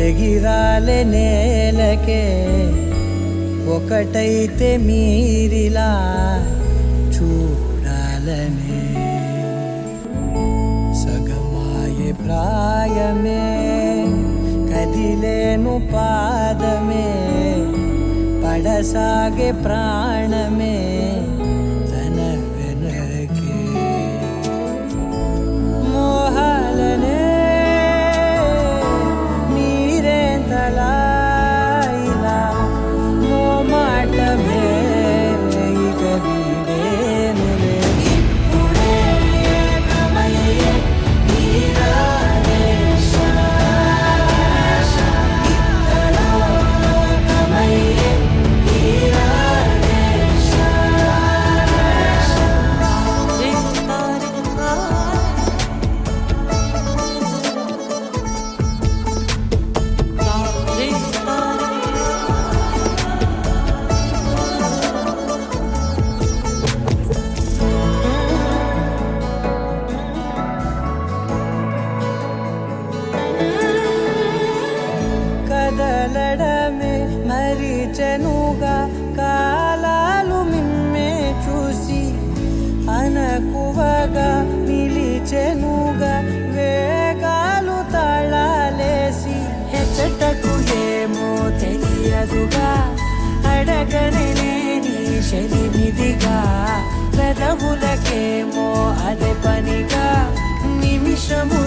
ఎగిరాలే నేలకే ఒకటైతే మీరిలా చూడాలనే సగమాయే ప్రాయమే కదిలేను పాదమే పడసాగే ప్రాణమే తన వెనకే మోహాలనే నీరేంతలా ఇలా మోమాటమే ఇక వీడేనులే ఇప్పుడే ఏకమయ్యే నీరానే ఇద్దరో లోకమయ్యే కదలడమే మరిచెనుగా కాలాలు మిమ్మే చూసి అనకువగా నిలిచెనుగా వేగాలు తాళాలేసి హెచ్చటకు ఏమో తెలియదుగా అడగనే నీ శనిమిదిగా పెదవులకేమో అదే పనిగా నిమిషము